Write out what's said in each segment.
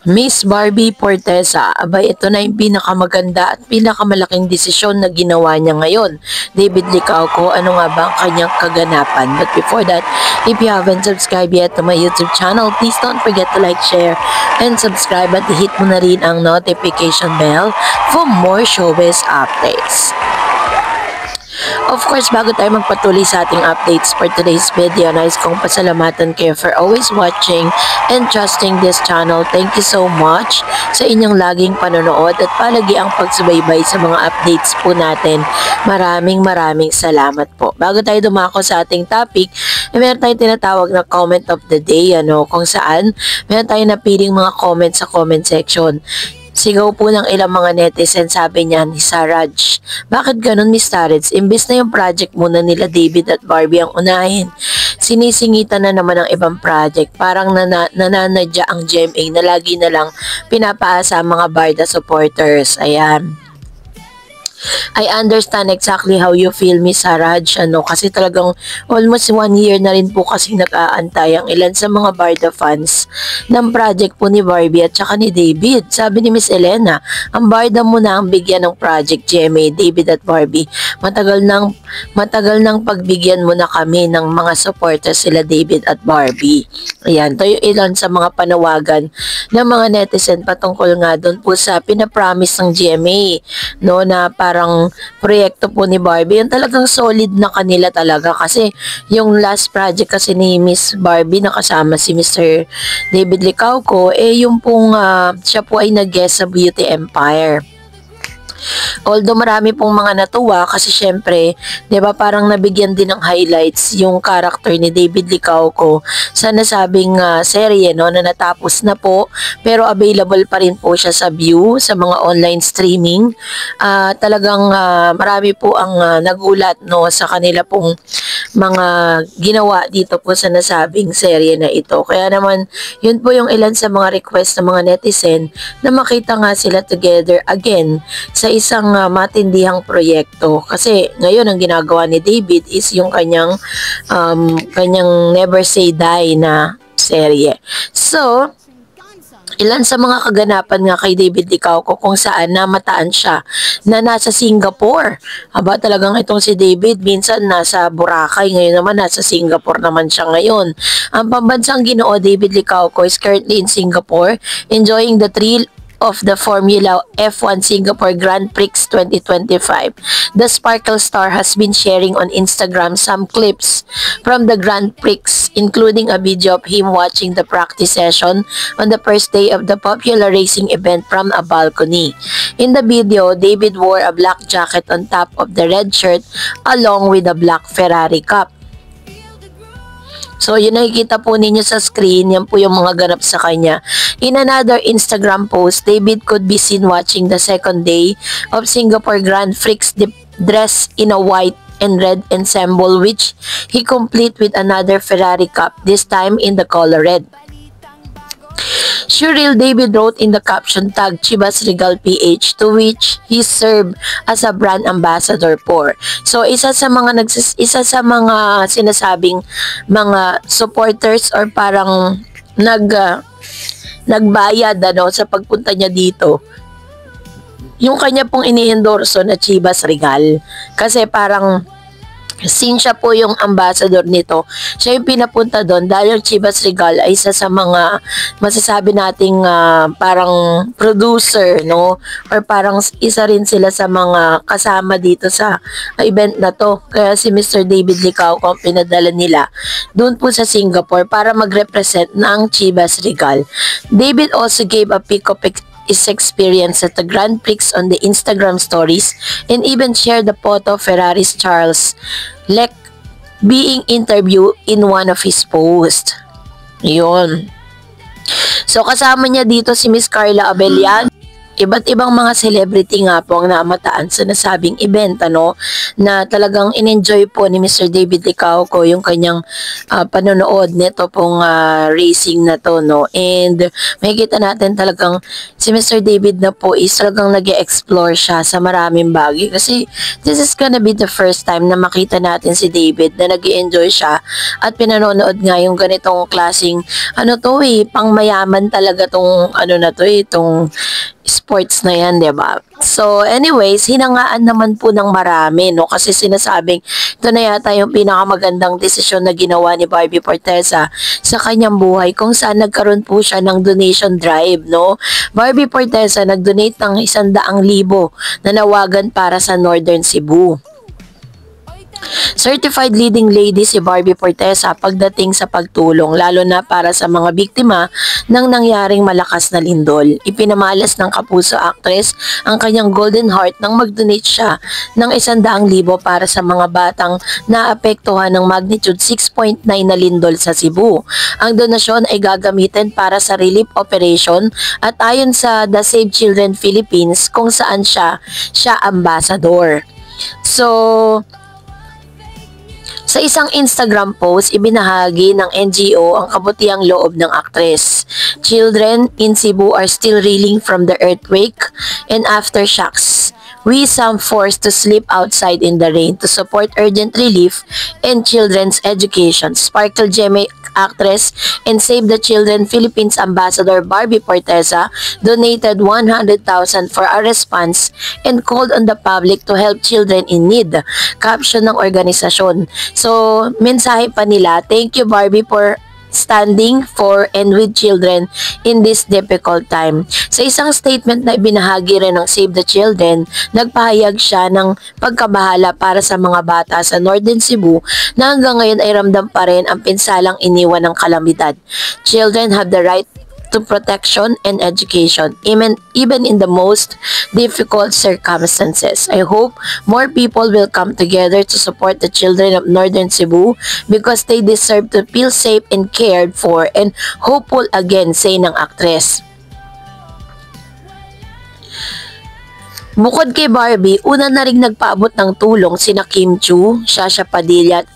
Miss Barbie Fortesa, abay ito na yung pinakamaganda at pinakamalaking desisyon na ginawa niya ngayon. David Licauco, ano nga ba ang kanyang kaganapan? But before that, if you haven't subscribed yet to my YouTube channel, please don't forget to like, share, and subscribe at hit mo na rin ang notification bell for more showbiz updates. Of course, bago tayo magpatuloy sa ating updates for today's video, nais kong pasalamatan kayo for always watching and trusting this channel. Thank you so much sa inyong laging panonood at palagi ang pagsubaybay sa mga updates po natin. Maraming salamat po. Bago tayo dumako sa ating topic, meron tayong tinatawag na comment of the day, kung saan meron tayong napiling mga comments sa comment section. Sigaw po ng ilang mga netizen, sabi niya ni Saraj, bakit ganun Miss Tarets? Imbes na yung project muna nila David at Barbie ang unahin, sinisingitan na naman ng ibang project. Parang nananadya ang GMA na lagi na lang pinapaasa ang mga Barda supporters. Ayan. I understand exactly how you feel, Miss Saraj, kasi talagang almost 1 year na rin po kasi nag-aantay ang ilan sa mga Barda fans ng project po ni Barbie at saka ni David. Sabi ni Miss Elena, ang Barda muna ang bigyan ng project GMA, David at Barbie. Matagal nang pagbigyan mo na kami ng mga supporters sila David at Barbie. Ayan, ito yung ilan sa mga panawagan ng mga netizen patungkol nga doon po sa pinapromise ng GMA, na parang proyekto po ni Barbie. Yung talagang solid na kanila talaga kasi yung last project kasi ni Miss Barbie na kasama si Mr. David Licauco, yung pong siya po ay nag-guest sa Beauty Empire. Although marami pong mga natuwa kasi syempre, 'di ba, parang nabigyan din ng highlights yung character ni David Licauco sa nasabing serye na natapos na po pero available pa rin po siya sa View sa mga online streaming. Talagang marami po ang nagulat sa kanila pong mga ginawa dito po sa nasabing serye na ito. Kaya naman, yun po yung ilan sa mga request ng mga netizen na makita nga sila together again sa isang matindihang proyekto. Kasi ngayon ang ginagawa ni David is yung kanyang Never Say Die na serye. So, ilan sa mga kaganapan nga kay David Licauco kung saan namataan siya na nasa Singapore. Aba, talagang itong si David minsan nasa Boracay, ngayon naman nasa Singapore naman siya ngayon. Ang pambansang ginoo David Licauco is currently in Singapore enjoying the thrill of the Formula F1 Singapore Grand Prix 2025. The Sparkle Star has been sharing on Instagram some clips from the Grand Prix, including a video of him watching the practice session on the first day of the popular racing event from a balcony. In the video, David wore a black jacket on top of the red shirt along with a black Ferrari cap. So, yun nakikita po ninyo sa screen, yan po yung mga ganap sa kanya. In another Instagram post, David could be seen watching the second day of Singapore Grand Prix dressed in a white and red ensemble which he complete with another Ferrari Cup, this time in the color red. Surreal David wrote in the caption tag Chivas Regal PH, to which he served as a brand ambassador for. So isa sa mga sinasabing mga supporters or parang nagbayad sa pagpunta niya dito, yung kanya pong ini-endorso na Chivas Regal, kasi parang since siya po yung ambassador nito, siya yung pinapunta doon dahil Chivas Regal ay isa sa mga masasabi nating parang producer, or parang isa rin sila sa mga kasama dito sa event na to. Kaya si Mr. David Licauco ang pinadala nila doon po sa Singapore para mag-represent ng Chivas Regal. David also gave a pic of his experience at the Grand Prix on the Instagram stories and even shared the photo of Ferrari's Charles Leclerc being interviewed in one of his posts. Yun. So kasama niya dito si Miss Carla Abellan iba't ibang mga celebrity nga po ang namataan sa nasabing event, ano, na talagang in-enjoy po ni Mr. David Licauco yung kanyang panonood nito pong racing na to, no. And makikita natin talagang si Mr. David na po is talagang nag-explore siya sa maraming bagay kasi this is gonna be the first time na makita natin si David na nag-enjoy siya at pinanonood nga yung ganitong klaseng ano to pang mayaman talaga tong ano na to itong sports na yan, di ba? So, anyways, hinangaan naman po ng marami, no? Kasi sinasabing, ito na yata yung pinakamagandang desisyon na ginawa ni Barbie Forteza sa kanyang buhay kung saan nagkaroon po siya ng donation drive, no? Barbie Forteza nag-donate ng 100,000 na nawagan para sa Northern Cebu. Certified leading lady si Barbie Forteza pagdating sa pagtulong lalo na para sa mga biktima ng nangyaring malakas na lindol. Ipinamalas ng Kapuso actress ang kanyang golden heart nang mag-donate siya ng 100,000 para sa mga batang naapektuhan ng magnitude 6.9 na lindol sa Cebu. Ang donasyon ay gagamitin para sa relief operation at ayon sa The Save Children Philippines kung saan siya ambassador. So, sa isang Instagram post, ibinahagi ng NGO ang kabutihang loob ng aktres. Children in Cebu are still reeling from the earthquake and aftershocks. We some forced to sleep outside in the rain to support urgent relief and children's education. Sparkle Gem actress and Save the Children Philippines Ambassador Barbie Forteza donated 100,000 for a response and called on the public to help children in need. Caption ng organisasyon. So, mensahe pa nila, thank you Barbie for standing for and with children in this difficult time. Sa isang statement na ibinahagi rin ng Save the Children, nagpahayag siya ng pagkabahala para sa mga bata sa Northern Cebu na hanggang ngayon ay ramdam pa rin ang pinsalang iniwan ng kalamidad. Children have the right to protection and education, even in the most difficult circumstances. I hope more people will come together to support the children of Northern Cebu because they deserve to feel safe and cared for and hopeful again, say ng aktres. Bukod kay Barbie, una na rin nagpaabot ng tulong sina Kim Chu, Shasha Padilla at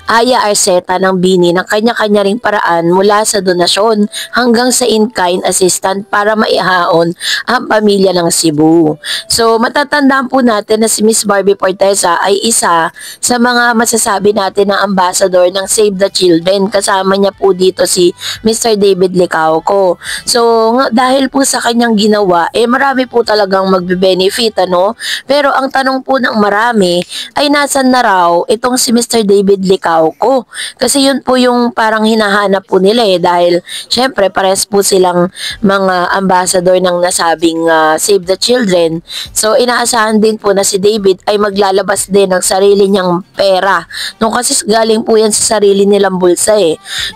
Aya Arceta ng Bini ng kanya-kanya ring paraan mula sa donasyon hanggang sa in-kind assistant para maihaon ang pamilya ng Cebu. So matatandaan po natin na si Miss Barbie Forteza ay isa sa mga masasabi natin na ambassador ng Save the Children. Kasama niya po dito si Mr. David Licauco. So dahil po sa kanyang ginawa, marami po talagang magbe-benefit, ano? Pero ang tanong po ng marami ay nasan na raw itong si Mr. David Licauco ko. Kasi yun po yung parang hinahanap po nila dahil syempre pares po silang mga ambassador ng nasabing Save the Children. So inaasahan din po na si David ay maglalabas din ng sarili niyang pera. No, kasi galing po yan sa sarili nilang bulsa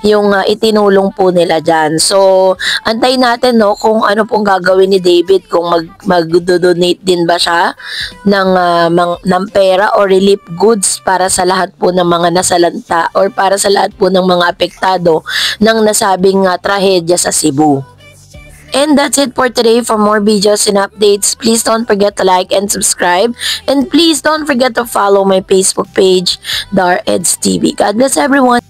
yung itinulong po nila dyan. So antayin natin kung ano pong gagawin ni David, kung mag-donate din ba siya ng pera o relief goods para sa lahat po ng mga nasalanta or para sa lahat po ng mga apektado ng nasabing trahedya sa Cebu. And that's it for today. For more videos and updates, please don't forget to like and subscribe. And please don't forget to follow my Facebook page, Dar Eds TV. God bless everyone.